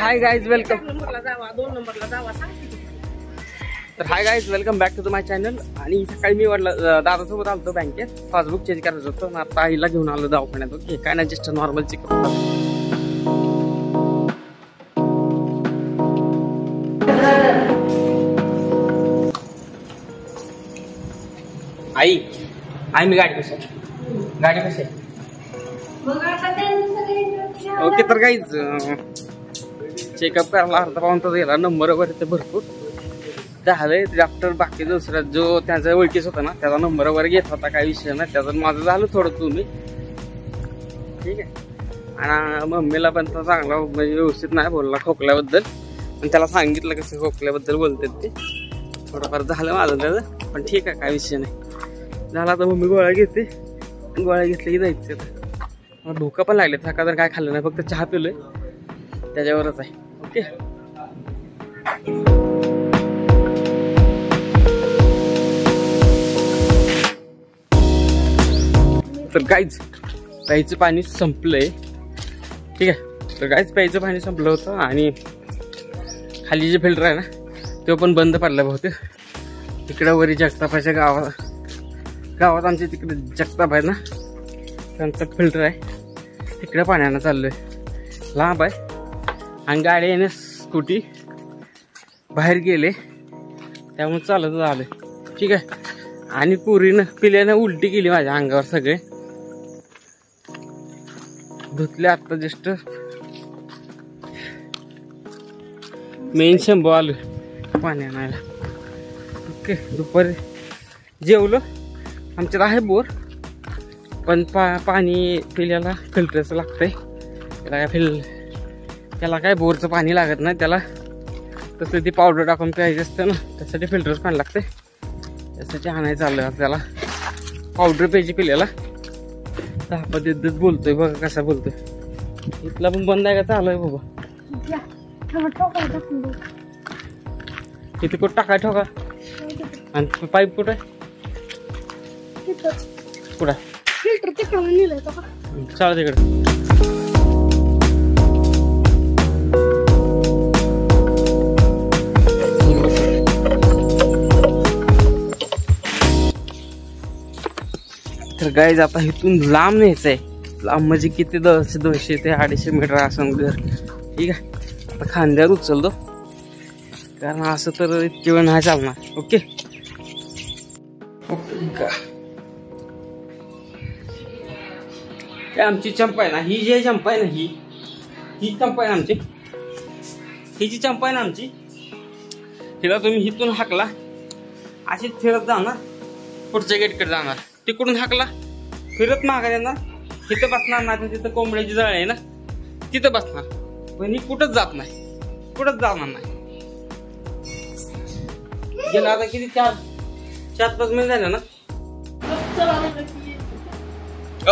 हाय guys welcome. 2 नंबरला जावा सांगते. तर hi guys welcome back to the my channel. आणि सकाळी मी दादासोबत आलो बँकेत, पासबुक चेंज करायचं होतं. आता आईला घेऊन आलो दवाखान्यात. ओके, काय नाही, जस्ट नॉर्मल चेकअप. आई मी गाडी कशी आहे? ओके, तर गाईज चेकअप करायला अर्धा पाऊण तास गेला. नंबर वगैरे ते भरपूर झालंय. डॉक्टर बाकी दुसरा जो त्याचा ओळखीच होता ना, त्याचा नंबर वगैरे घेत होता, काही विषय नाही. त्याचं माझं झालं थोडं तुम्ही ठीक आहे. आणि मम्मीला पण तो चांगला म्हणजे व्यवस्थित नाही बोलला खोकल्याबद्दल, पण त्याला सांगितलं कसं खोकल्याबद्दल बोलतात ते. थोडंफार झालं माझं त्याचं, पण ठीक आहे, काय विषय नाही. झाला तर मम्मी गोळ्या घेते, गोळ्या घेतल्या की जायचं. आता भूका पण लागले, सकाळ तर काय खाल्लं नाही, फक्त चहा पिलोय, त्याच्यावरच आहे. ओके, तर गाईज प्यायचं पाणी संपलंय. ठीक आहे, तर गाईज प्यायचं पाणी संपलं होतं. आणि खाली जे फिल्टर आहे ना, तो पण बंद पडला बहुतेक. तिकडं वरी जगतापाच्या गावात आमच्या तिकडे जगताप आहे ना, त्यांचं फिल्टर आहे, तिकडे पाण्यानं चाललोय. लांब आहे. आणि गाडी येणे स्कूटी बाहेर गेले, त्यामुळे चालत आलोय. ठीक आहे. आणि पुरीनं पिल्यानं उलटी केली माझ्या अंगावर, सगळे धुतले. आता जस्ट मेन शंभू आलोय पाणी आणायला. ओके, दुपारी जेवलो. आमच्यात आहे बोर, पण पाणी पिल्याला फिल्टरचं लागतंय. त्याला काय बोरचं पाणी लागत नाही त्याला, तसं ती पावडर टाकून प्यायचं असतं ना, त्यासाठी फिल्टरचं पाणी लागतंय. त्यासाठी आणायचं चाललं. त्याला पावडर प्यायची पिल्याला. दहा देत बोलतोय बघा, कसा बोलतोय. इथला पण बंद आहे का? चालू आहे बाबा. किती कुठं टाकाय ठोका? आणि पाईप कुठं आहे? कुठं फिल्टर तिकडे नेलंय का? चाल तिकडे. तर गाईज आता इथून लांब न्यायचंय. लांब म्हणजे किती 200 ते 250 मीटर असं घर. ठीक आहे, आता खांद्यावर उचलतो, कारण असं तर इतकी वेळ नाही चालणार. ओके का काय आमची चंपा आहे ना, ही जी चंपा आहे ना, ही चंपा आहे आमची. ही जी चंपा आहे ना आमची, हिला तुम्ही इथून हाकला, अशीच फिरत जाणार, पुढच्या गेटकडे जाणार. तिकडून हाकला, फिरत मागा येणार, तिथं बसणार नाही. तिथं कोंबड्याची जाळ आहे ना, तिथं बसणार. पण ही कुठंच जात नाही, कुठंच जाणार नाही. गेला आता किती 4-5 महिने झाले ना.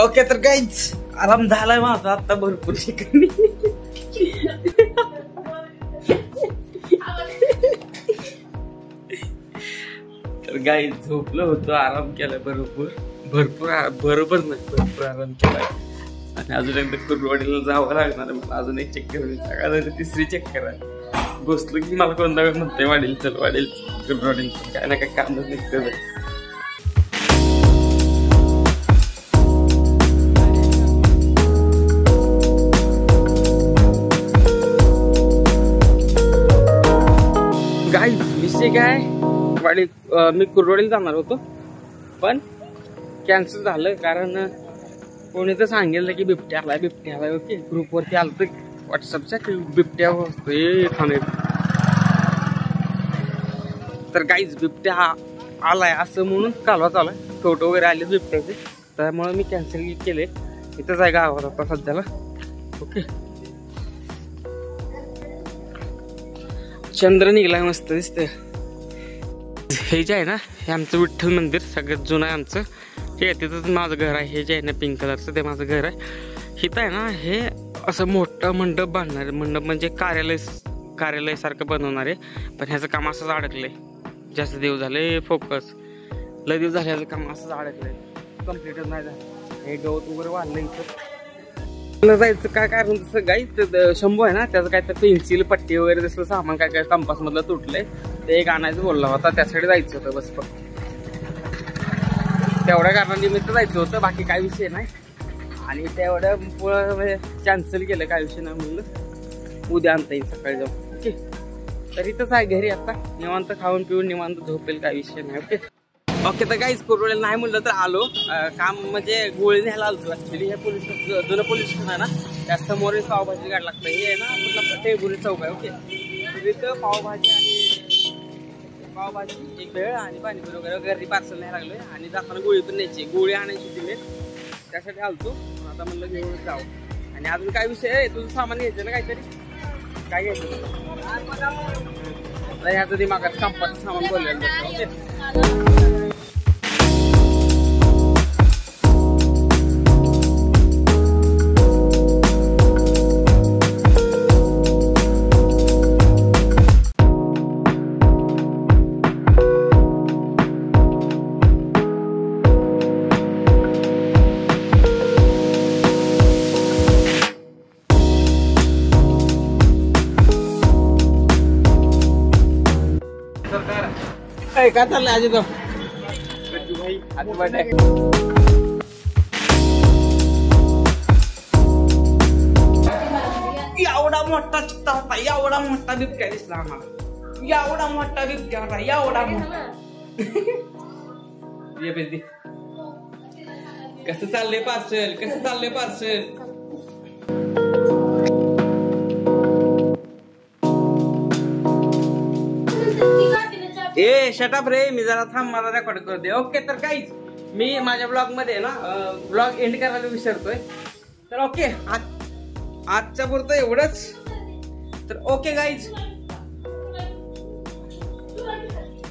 ओके, तर काहीच आराम झालाय माझा आता भरपूर ठिकाणी. तर गाई झोपलं होतं, आराम केलाय भरपूर आराम केलाय. आणि अजून एकदा कुर्डवाडीला जावं लागणार आहे मला. अजून एक चक्कर होईल, सकाळ 3री चक्कर आहे. बसलो की मला कोणता वेळ म्हणते वाढेल, चल वाढेल, कुर्डवाडील, काय ना काय कामच निघतं. गाईज विषय काय, मी कुर्डवाडीला जाणार होतो, पण कॅन्सल झालं. कारण कोणी तर सांगितलं की बिबट्या आलाय. ओके, ग्रुपवरती आलं तर व्हॉट्सअपच्या की बिबट्या थांबेल. तर गाईज बिबट्या आलाय असं म्हणून कालवा चालू आहे. फोटो वगैरे आले बिबट्याचे, त्यामुळे मी कॅन्सल केले. इथंच आहे गावात आता सध्याला. ओके, चंद्र निघाला, मस्त दिसतंय. हे जे आहे ना, हे आमचं विठ्ठल मंदिर सगळ्यात जुनं आहे आमचं. ठीक आहे, तिथंच माझं घर आहे. हे जे आहे ना पिंक कलरचं, ते माझं घर आहे. इथं आहे ना, हे असं मोठं मंडप बांधणार. मंडप म्हणजे कार्यालयासारखं बनवणार आहे. पण ह्याचं काम असंच अडकलंय. जास्त दिवस झाले, फोकस लय दिवस झाले, ह्याचं काम असंच अडकलंय, कम्प्लीटच नाही झालं. हे गवत वगैरे वाढलं इथं. मला जायचं काय कारण तसं गाईच शंभू आहे ना, त्याचं काय तर पेन्सिल पट्टी वगैरे तसलं सामान काय कंपास मधलं तुटलंय, ते एक आणायचं बोलला होता, त्यासाठी जायचं होतं बस. फक्त तेवढ्या कारणानिमित्त जायचं होतं, बाकी काय विषय नाही. आणि तेवढ्या म्हणजे कॅन्सल केलं, काय विषय नाही. म्हणलं उद्या आणता येईल सकाळी जाऊन. ओके, तर इथंच आहे घरी आता, निवांत खाऊन पिऊन निवांत झोपेल, काय विषय नाही. Okay okay. तर काहीच कुरवडेला नाही म्हणलं तर आलो, काम म्हणजे गोळी न्यायला आलो ऍक्च्युली. हे पोलीस जुनं पोलीस स्टेशन आहे ना, त्या समोर पावभाजी गाड लागतं. हे आहे ना आपला टेबुरी चौक आहे. ओके, तिथं पावभाजी आणि पावभाजी एक भेळ आणि पाणीपुरी वगैरे घरी पार्सल न्यायला लागलोय. आणि जाताना गोळी पण न्यायची, गोळी आणायची होती मी, त्यासाठी आलतो. आता म्हणलं घेऊन जावं. आणि अजून काय विषय आहे, तुझं सामान घ्यायचं ना काहीतरी, काय घ्यायचं ह्याचं दिमागात कंपाचं सामान बोललेलं. ओके, काय चाललंय आजी तो भाई आजोबा एवढा मोठा चित्ता होता, एवढा मोठा बिबट्या दिसला आम्हाला, एवढा मोठा बिबट्या होता, एवढा मोठा. कसं चाललंय पार्सल, कसं चाललंय पार्सल. ए शटअप रे, मी जरा थांब, मला रेकॉर्ड करू दे. ओके, तर काहीच मी माझ्या ब्लॉग मध्ये ना ब्लॉग एंड करायला विसरतोय. तर ओके, आजच्या पुरतं एवढंच. तर ओके गाईज,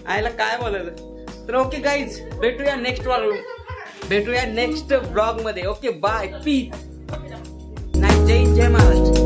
आयला काय बोलायचं. तर ओके गाईज, भेटूया नेक्स्ट ब्लॉग मध्ये. Okay bye, peace. जय महाराष्ट्र.